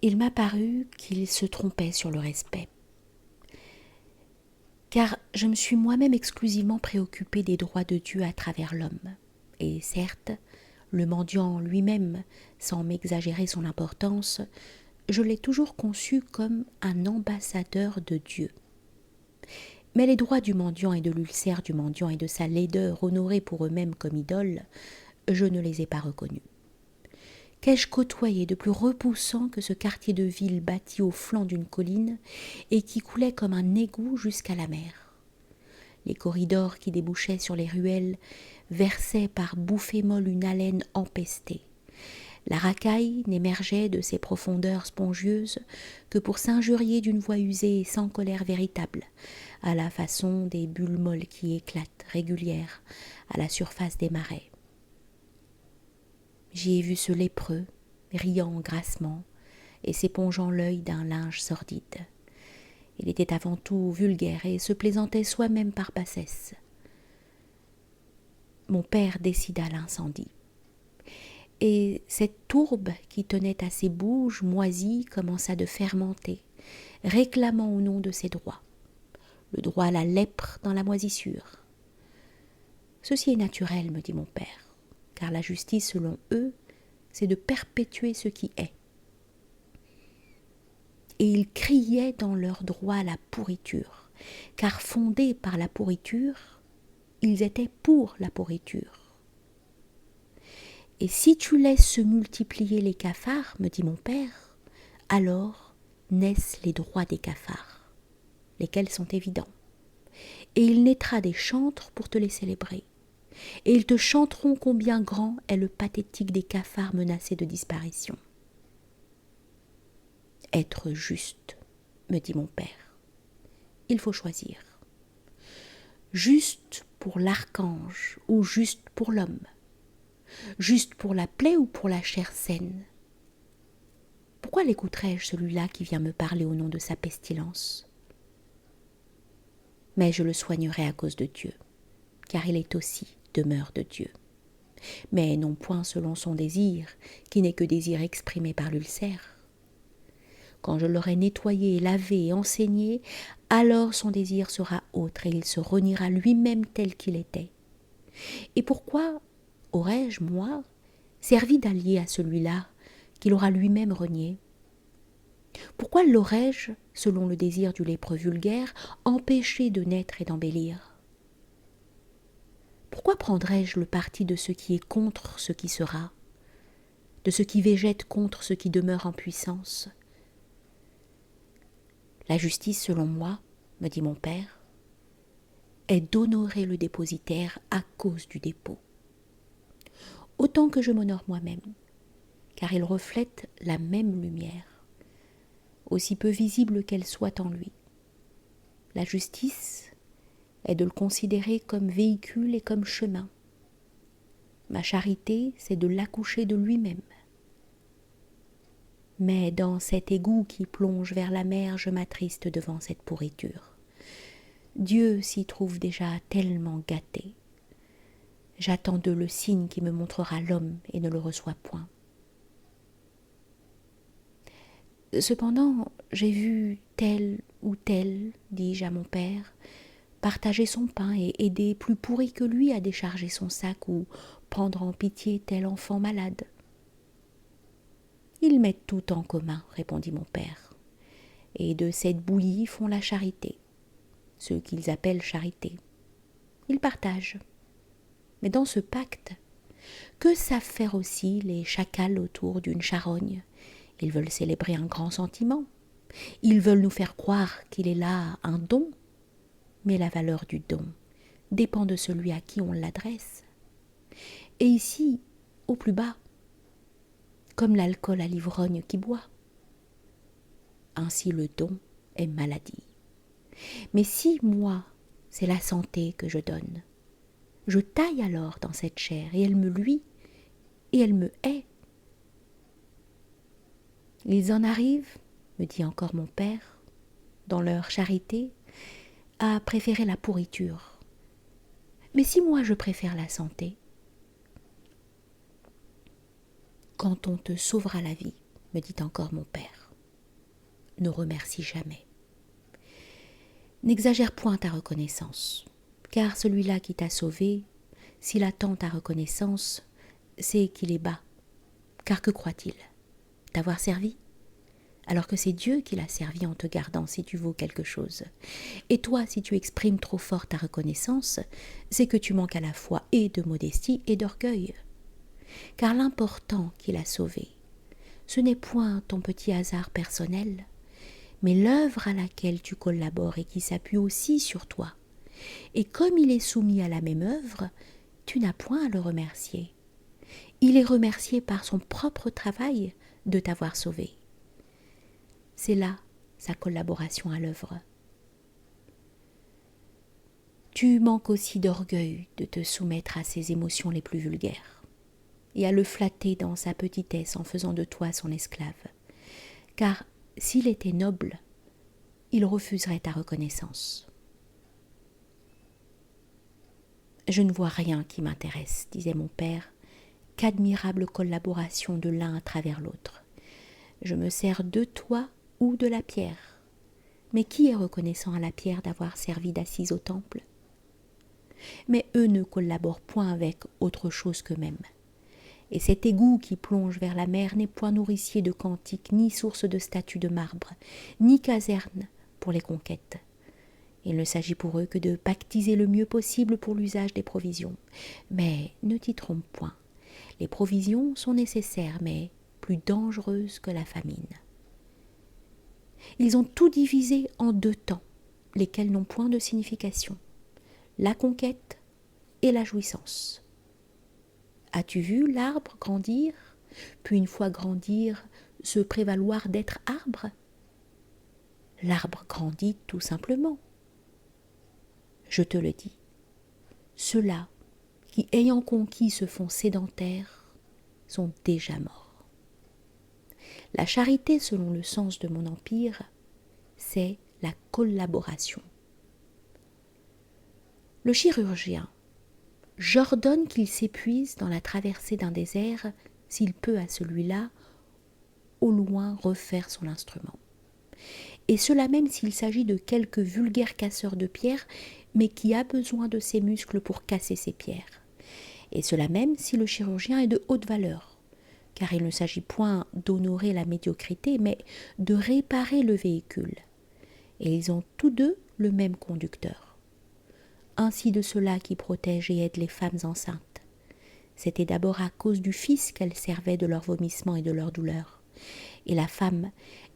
Il m'a paru qu'il se trompait sur le respect, car je me suis moi-même exclusivement préoccupée des droits de Dieu à travers l'homme. Et certes, le mendiant lui-même, sans m'exagérer son importance, je l'ai toujours conçu comme un ambassadeur de Dieu. Mais les droits du mendiant et de l'ulcère du mendiant et de sa laideur honorés pour eux-mêmes comme idoles, je ne les ai pas reconnus. Qu'ai-je côtoyé de plus repoussant que ce quartier de ville bâti au flanc d'une colline et qui coulait comme un égout jusqu'à la mer? Les corridors qui débouchaient sur les ruelles versaient par bouffées molles une haleine empestée. La racaille n'émergeait de ces profondeurs spongieuses que pour s'injurier d'une voix usée et sans colère véritable, à la façon des bulles molles qui éclatent, régulières, à la surface des marais. J'y ai vu ce lépreux, riant grassement et s'épongeant l'œil d'un linge sordide. Il était avant tout vulgaire et se plaisantait soi-même par bassesse. Mon père décida l'incendie. Et cette tourbe qui tenait à ses bouges moisies commença de fermenter, réclamant au nom de ses droits. Le droit à la lèpre dans la moisissure. Ceci est naturel, me dit mon père, car la justice, selon eux, c'est de perpétuer ce qui est. Et ils criaient dans leur droit à la pourriture, car fondés par la pourriture, ils étaient pour la pourriture. Et si tu laisses se multiplier les cafards, me dit mon père, alors naissent les droits des cafards, lesquels sont évidents. Et il naîtra des chantres pour te les célébrer. Et ils te chanteront combien grand est le pathétique des cafards menacés de disparition. Être juste, me dit mon père. Il faut choisir. Juste pour l'archange ou juste pour l'homme? Juste pour la plaie ou pour la chair saine? Pourquoi l'écouterais-je, celui-là qui vient me parler au nom de sa pestilence? Mais je le soignerai à cause de Dieu, car il est aussi demeure de Dieu. Mais non point selon son désir, qui n'est que désir exprimé par l'ulcère. Quand je l'aurai nettoyé, lavé et enseigné, alors son désir sera autre et il se reniera lui-même tel qu'il était. Et pourquoi aurais-je, moi, servi d'allié à celui-là qu'il aura lui-même renié? Pourquoi l'aurais-je, selon le désir du lépreux vulgaire, empêché de naître et d'embellir? Pourquoi prendrais-je le parti de ce qui est contre ce qui sera, de ce qui végète contre ce qui demeure en puissance? La justice, selon moi, me dit mon père, est d'honorer le dépositaire à cause du dépôt. Autant que je m'honore moi-même, car il reflète la même lumière, aussi peu visible qu'elle soit en lui. La justice est de le considérer comme véhicule et comme chemin. Ma charité, c'est de l'accoucher de lui-même. Mais dans cet égout qui plonge vers la mer, je m'attriste devant cette pourriture. Dieu s'y trouve déjà tellement gâté. J'attends d'eux le signe qui me montrera l'homme et ne le reçois point. Cependant, j'ai vu tel ou tel, dis-je à mon père, partager son pain et aider plus pourri que lui à décharger son sac ou prendre en pitié tel enfant malade. Ils mettent tout en commun, répondit mon père, et de cette bouillie font la charité, ce qu'ils appellent charité. Ils partagent. Mais dans ce pacte, que savent faire aussi les chacals autour d'une charogne? Ils veulent célébrer un grand sentiment. Ils veulent nous faire croire qu'il est là un don. Mais la valeur du don dépend de celui à qui on l'adresse. Et ici, au plus bas, comme l'alcool à l'ivrogne qui boit. Ainsi le don est maladie. Mais si moi, c'est la santé que je donne, je taille alors dans cette chair et elle me luit et elle me hait. Ils en arrivent, me dit encore mon père, dans leur charité, à préférer la pourriture. Mais si moi je préfère la santé, quand on te sauvera la vie, me dit encore mon père. ne remercie jamais. N'exagère point ta reconnaissance, car celui-là qui t'a sauvé, s'il attend ta reconnaissance, c'est qu'il est bas. Car que croit-il? T'avoir servi? Alors que c'est Dieu qui l'a servi en te gardant si tu vaux quelque chose. Et toi, si tu exprimes trop fort ta reconnaissance, c'est que tu manques à la fois et de modestie et d'orgueil. Car l'important qui l'a sauvé, ce n'est point ton petit hasard personnel, mais l'œuvre à laquelle tu collabores et qui s'appuie aussi sur toi. Et comme il est soumis à la même œuvre, tu n'as point à le remercier. Il est remercié par son propre travail de t'avoir sauvé. C'est là sa collaboration à l'œuvre. Tu manques aussi d'orgueil de te soumettre à ses émotions les plus vulgaires et à le flatter dans sa petitesse en faisant de toi son esclave. Car s'il était noble, il refuserait ta reconnaissance. Je ne vois rien qui m'intéresse, disait mon père, qu'admirable collaboration de l'un à travers l'autre. Je me sers de toi ou de la pierre. Mais qui est reconnaissant à la pierre d'avoir servi d'assise au temple? Mais eux ne collaborent point avec autre chose qu'eux-mêmes. Et cet égout qui plonge vers la mer n'est point nourricier de cantiques, ni source de statues de marbre, ni caserne pour les conquêtes. Il ne s'agit pour eux que de pactiser le mieux possible pour l'usage des provisions. Mais ne t'y trompe point. Les provisions sont nécessaires, mais plus dangereuses que la famine. Ils ont tout divisé en 2 temps, lesquels n'ont point de signification, la conquête et la jouissance. As-tu vu l'arbre grandir, puis une fois grandir, se prévaloir d'être arbre? L'arbre grandit tout simplement. Je te le dis, ceux-là qui, ayant conquis, se font sédentaires, sont déjà morts. La charité, selon le sens de mon empire, c'est la collaboration. Le chirurgien, j'ordonne qu'il s'épuise dans la traversée d'un désert s'il peut à celui-là, au loin, refaire son instrument. Et cela même s'il s'agit de quelque vulgaire casseur de pierres, mais qui a besoin de ses muscles pour casser ses pierres. Et cela même si le chirurgien est de haute valeur, car il ne s'agit point d'honorer la médiocrité, mais de réparer le véhicule. Et ils ont tous deux le même conducteur. Ainsi de ceux-là qui protègent et aident les femmes enceintes. C'était d'abord à cause du fils qu'elles servaient de leurs vomissements et de leurs douleurs. Et la femme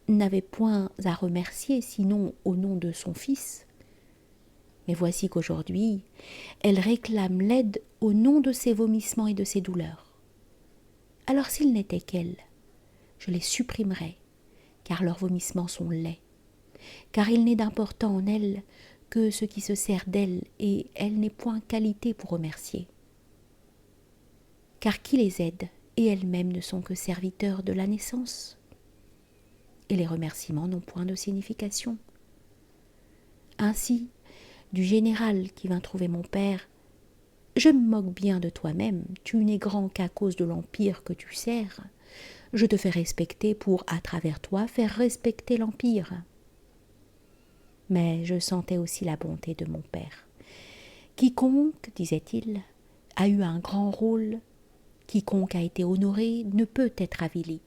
n'avait point à remercier sinon au nom de son fils. Mais voici qu'aujourd'hui, elle réclame l'aide au nom de ses vomissements et de ses douleurs. Alors s'ils n'étaient qu'elles, je les supprimerais, car leurs vomissements sont laids, car il n'est d'important en elles que ce qui se sert d'elles, et elle n'est point qualité pour remercier. Car qui les aide, et elles-mêmes ne sont que serviteurs de la naissance, et les remerciements n'ont point de signification. Ainsi, du général qui vint trouver mon père, je me moque bien de toi-même, tu n'es grand qu'à cause de l'empire que tu sers. Je te fais respecter pour, à travers toi, faire respecter l'empire. Mais je sentais aussi la bonté de mon père. Quiconque, disait-il, a eu un grand rôle, quiconque a été honoré ne peut être avili.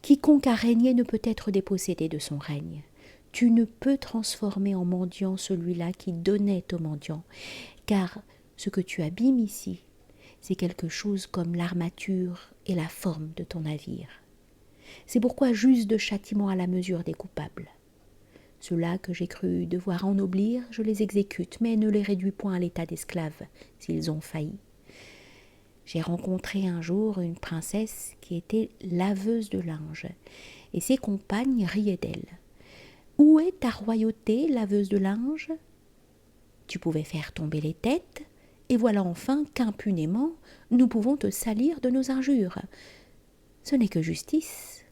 Quiconque a régné ne peut être dépossédé de son règne. Tu ne peux transformer en mendiant celui-là qui donnait au mendiant, car ce que tu abîmes ici, c'est quelque chose comme l'armature et la forme de ton navire. C'est pourquoi j'use de châtiment à la mesure des coupables. Ceux-là que j'ai cru devoir ennoblir, je les exécute, mais ne les réduis point à l'état d'esclaves, s'ils ont failli. J'ai rencontré un jour une princesse qui était laveuse de linge, et ses compagnes riaient d'elle. « Où est ta royauté, laveuse de linge ?» Tu pouvais faire tomber les têtes, et voilà enfin qu'impunément nous pouvons te salir de nos injures. Ce n'est que justice,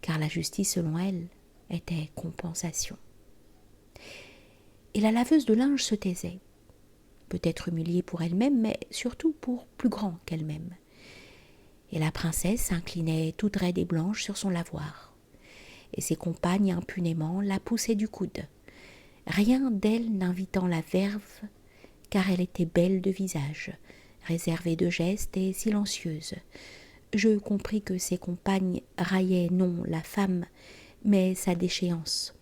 car la justice, selon elle, était compensation. Et la laveuse de linge se taisait, peut-être humiliée pour elle-même, mais surtout pour plus grand qu'elle-même. Et la princesse s'inclinait toute raide et blanche sur son lavoir. et ses compagnes impunément la poussaient du coude. Rien d'elle n'invitant la verve, car elle était belle de visage, réservée de geste et silencieuse. Je compris que ses compagnes raillaient non la femme, mais sa déchéance.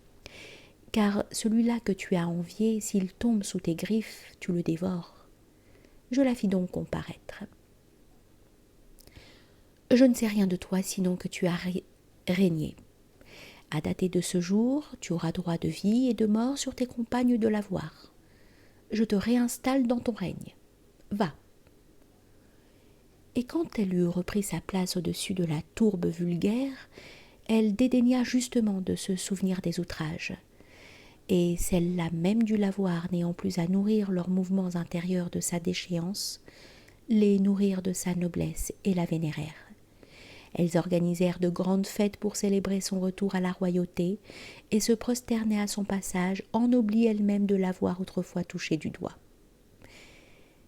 Car celui-là que tu as envié, s'il tombe sous tes griffes, tu le dévores. Je la fis donc comparaître. Je ne sais rien de toi, sinon que tu as régné. À dater de ce jour, tu auras droit de vie et de mort sur tes compagnes de l'avoir. Je te réinstalle dans ton règne. Va. Et quand elle eut repris sa place au-dessus de la tourbe vulgaire, elle dédaigna justement de se souvenir des outrages. Et celle-là même du lavoir n'ayant plus à nourrir leurs mouvements intérieurs de sa déchéance, les nourrirent de sa noblesse et la vénérèrent. Elles organisèrent de grandes fêtes pour célébrer son retour à la royauté et se prosternaient à son passage, ennoblies elles-mêmes de l'avoir autrefois touché du doigt.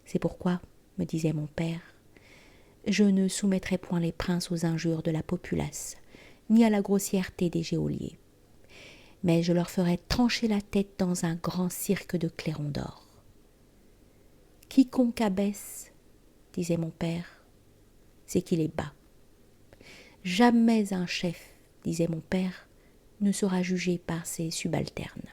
C'est pourquoi, me disait mon père, je ne soumettrai point les princes aux injures de la populace, ni à la grossièreté des geôliers. Mais je leur ferai trancher la tête dans un grand cirque de clairons d'or. Quiconque abaisse, disait mon père, c'est qu'il est bas. Jamais un chef, disait mon père, ne sera jugé par ses subalternes.